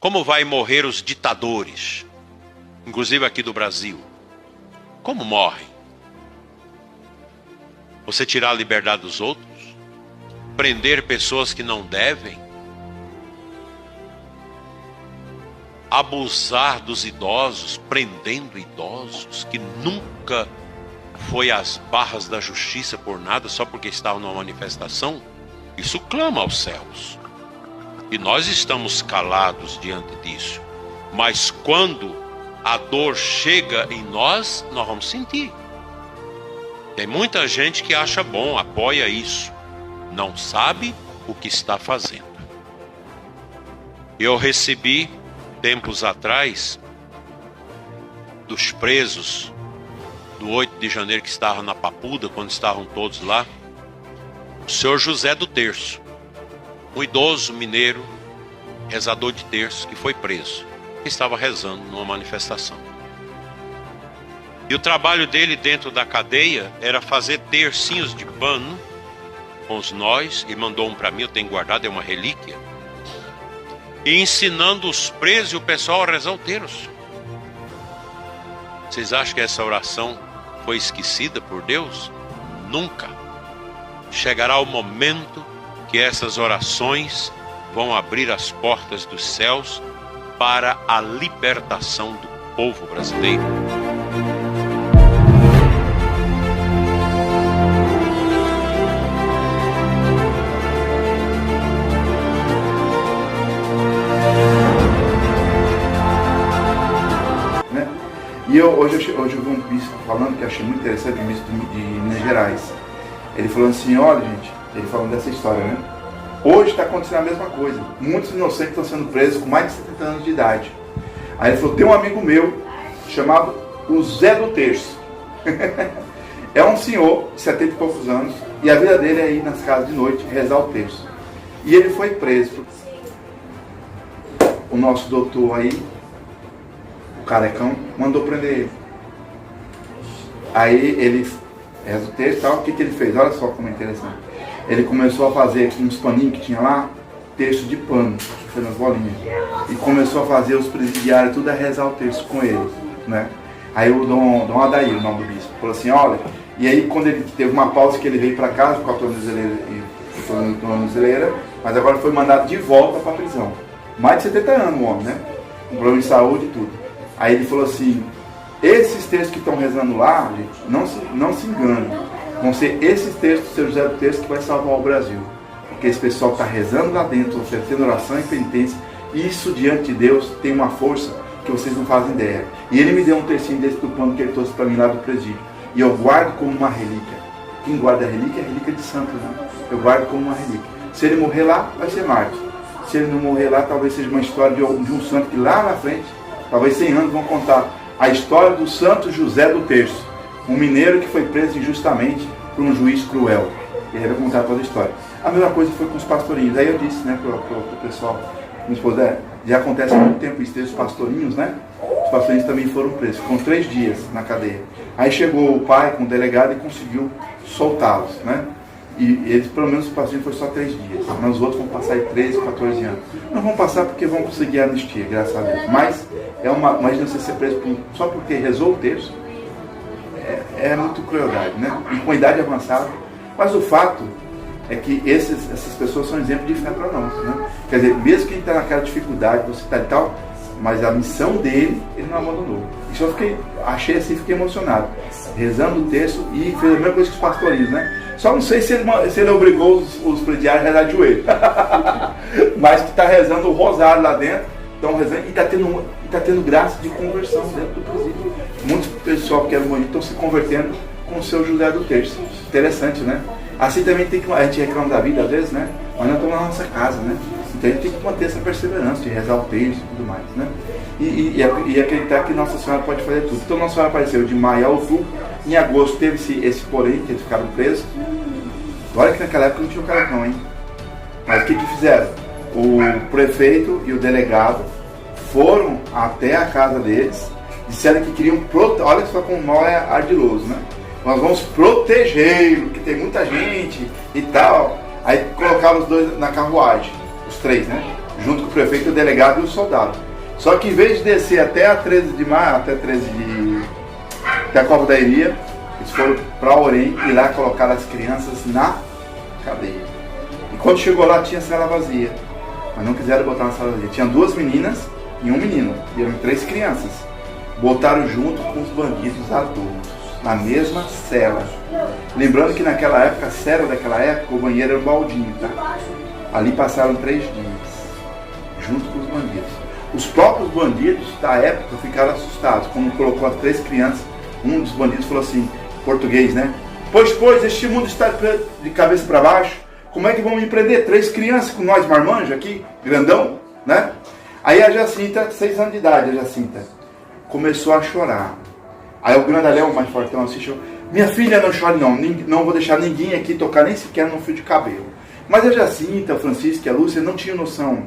Como vai morrer os ditadores, inclusive aqui do Brasil? Como morrem? Você tirar a liberdade dos outros? Prender pessoas que não devem? Abusar dos idosos, prendendo idosos que nunca foi às barras da justiça por nada, só porque estavam numa manifestação? Isso clama aos céus. E nós estamos calados diante disso. Mas quando a dor chega em nós, nós vamos sentir. Tem muita gente que acha bom, apoia isso. Não sabe o que está fazendo. Eu recebi, tempos atrás, dos presos do 8 de janeiro que estavam na Papuda, quando estavam todos lá, o senhor José do Terço, um idoso mineiro, rezador de terço, que foi preso, que estava rezando numa manifestação. E o trabalho dele dentro da cadeia era fazer tercinhos de pano com os nós, e mandou um para mim, eu tenho guardado, é uma relíquia, e ensinando os presos e o pessoal a rezar o terço. Vocês acham que essa oração foi esquecida por Deus? Nunca. Chegará o momento que essas orações vão abrir as portas dos céus para a libertação do povo brasileiro. E hoje eu vi um bispo falando, que eu achei muito interessante, um bispo de Minas Gerais. Ele falou assim, olha gente, ele falando dessa história, né? Hoje está acontecendo a mesma coisa. Muitos inocentes estão sendo presos com mais de 70 anos de idade. Aí ele falou, tem um amigo meu chamado o Zé do Terço. É um senhor de 70 e poucos anos, e a vida dele é ir nas casas de noite rezar o terço. E ele foi preso. O nosso doutor aí, o carecão, mandou prender ele. Aí ele reza o texto e tal. O que ele fez? Olha só como é interessante. Ele começou a fazer uns paninhos que tinha lá, texto de pano, que foi nas bolinhas. E começou a fazer os presidiários tudo a rezar o texto com ele, né? Aí o Dom Adair, o nome do bispo, falou assim, olha, e aí quando ele teve uma pausa que ele veio para casa com a tornozeleira, mas agora foi mandado de volta para a prisão. Mais de 70 anos o homem, né? Um problema de saúde e tudo. Aí ele falou assim, esses textos que estão rezando lá, gente, não se enganem. Vão ser esses textos do seu José do Terço que vai salvar o Brasil. Porque esse pessoal está rezando lá dentro, oferecendo oração e penitência. E isso diante de Deus tem uma força que vocês não fazem ideia. E ele me deu um textinho desse do pano que ele trouxe para mim lá do presídio. E eu guardo como uma relíquia. Quem guarda a relíquia é a relíquia de santo, né? Eu guardo como uma relíquia. Se ele morrer lá, vai ser mártir. Se ele não morrer lá, talvez seja uma história de um santo que lá na frente, talvez 100 anos, vão contar a história do santo José do Terço, um mineiro que foi preso injustamente por um juiz cruel. E ele vai contar toda a história. A mesma coisa foi com os pastorinhos. Aí eu disse, né, pro pessoal, minha esposa, já acontece há muito tempo isso, os pastorinhos, né? Os pastorinhos também foram presos, ficam 3 dias na cadeia. Aí chegou o pai com o delegado e conseguiu soltá-los, né? E eles, pelo menos, o pastorinho foi só 3 dias, mas os outros vão passar aí 13, 14 anos. Não vão passar porque vão conseguir a anistia, graças a Deus. Mas, imagina você ser preso só porque rezou o terço, é muito crueldade, né? E com idade avançada. Mas o fato é que essas pessoas são exemplo de fé para nós, né? Quer dizer, mesmo que ele está naquela dificuldade, você está e tal, mas a missão dele, ele não abandonou. E só achei assim, fiquei emocionado. Rezando o terço e fez a mesma coisa que os pastorinhos, né? Só não sei se ele obrigou os presidiários a rezar de joelho. Mas que está rezando o rosário lá dentro, estão rezando e está tendo graça de conversão dentro do presídio. Muitos pessoal que eram bonitos estão se convertendo com o seu José do Terço. Interessante, né? Assim também a gente reclama da vida às vezes, né? Mas nós estamos na nossa casa, né? Então a gente tem que manter essa perseverança de rezar o terço e tudo mais, né? E acreditar que Nossa Senhora pode fazer tudo. Então Nossa Senhora apareceu de maio a outubro. Em agosto teve esse porém, que eles ficaram presos. Olha que naquela época não tinha o caracão, hein? Mas o que fizeram? O prefeito e o delegado foram até a casa deles, disseram que queriam proteger. Olha só como o mal é ardiloso, né? Nós vamos protegê-lo, porque tem muita gente e tal. Aí colocaram os dois na carruagem, os 3, né? junto com o prefeito, o delegado e o soldado. Só que em vez de descer até a 13 de maio, até a Cova da Iria, eles foram para Orem e lá colocaram as crianças na cadeia. E quando chegou lá tinha cela vazia, mas não quiseram botar na cela vazia. Tinha 2 meninas e um menino, e eram 3 crianças. Botaram junto com os bandidos adultos, na mesma cela. Lembrando que naquela época, a cela daquela época, o banheiro era um baldinho, tá? Ali passaram 3 dias, junto com os bandidos. Os próprios bandidos da época ficaram assustados. Quando colocou as 3 crianças, um dos bandidos falou assim, português, né? Pois, este mundo está de cabeça para baixo. Como é que vão me prender? 3 crianças com nós marmanjos aqui, grandão, né? Aí a Jacinta, 6 anos de idade, a Jacinta, começou a chorar. Aí o grandalhão, mais fortão, assim, chorou. Minha filha, não chore não, não vou deixar ninguém aqui tocar nem sequer no fio de cabelo. Mas a Jacinta, a Francisca e a Lúcia não tinham noção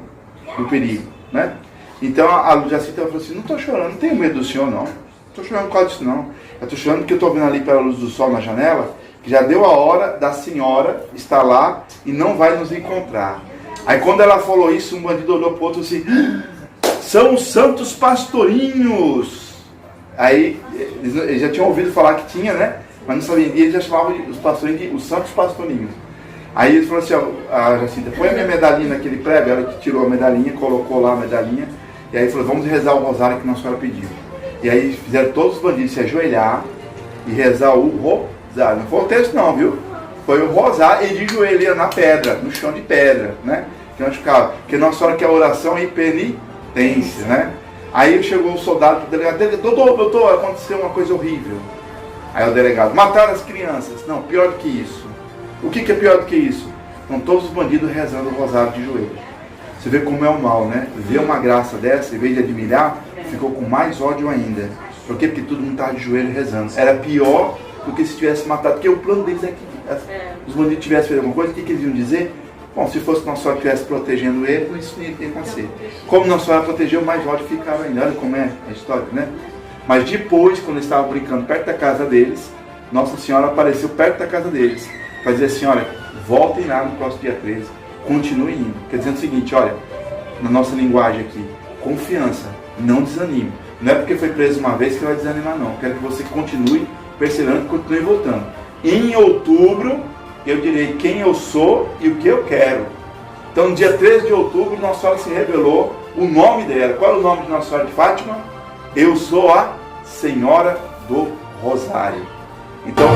do perigo, né? Então a Jacinta falou assim, não estou chorando, não tenho medo do senhor não. Não estou chorando por causa disso não. Eu estou chorando porque eu estou vendo ali pela luz do sol na janela, que já deu a hora da senhora estar lá e não vai nos encontrar. Aí quando ela falou isso, um bandido olhou para o outro assim, são os santos pastorinhos. Aí eles já tinham ouvido falar que tinha, né? Mas não sabiam. E eles já chamavam os pastorinhos de os santos pastorinhos. Aí ele falou assim, ó, a Jacinta, põe a minha medalhinha naquele prego. Ela que tirou a medalhinha, colocou lá a medalhinha. E aí falou, vamos rezar o rosário que Nossa Senhora pediu. E aí fizeram todos os bandidos se ajoelhar e rezar o rosário. Não foi o texto não, viu? Foi o rosário e de joelho na pedra, no chão de pedra, né? Que nós ficava. Porque Nossa Senhora quer oração e penitência, né? Aí chegou o soldado pro delegado, doutor, aconteceu uma coisa horrível. Aí o delegado, mataram as crianças. Não, pior do que isso. O que é pior do que isso? Estão todos os bandidos rezando o rosário de joelho. Você vê como é o mal, né? Ver uma graça dessa, em vez de admirar, ficou com mais ódio ainda. Por quê? Porque todo mundo estava de joelho rezando. Era pior do que se tivesse matado. Porque o plano deles é que os bandidos tivessem feito alguma coisa, o que eles iam dizer? Bom, se fosse Nossa Senhora que estivesse protegendo ele, isso não ia acontecer. Como Nossa Senhora protegeu, mais ódio ficava ainda. Olha como é a história, né? Mas depois, quando eles estavam brincando perto da casa deles, Nossa Senhora apareceu perto da casa deles. Para dizer assim, olha, voltem lá no próximo dia 13, continuem indo. Quer dizer o seguinte, olha, na nossa linguagem aqui, confiança, não desanime. Não é porque foi preso uma vez que vai desanimar não. Quero que você continue perseverando, continue voltando. Em outubro, eu direi quem eu sou e o que eu quero. Então, no dia 13 de outubro, Nossa Senhora se revelou o nome dela. Qual é o nome de Nossa Senhora de Fátima? Eu sou a Senhora do Rosário. Então...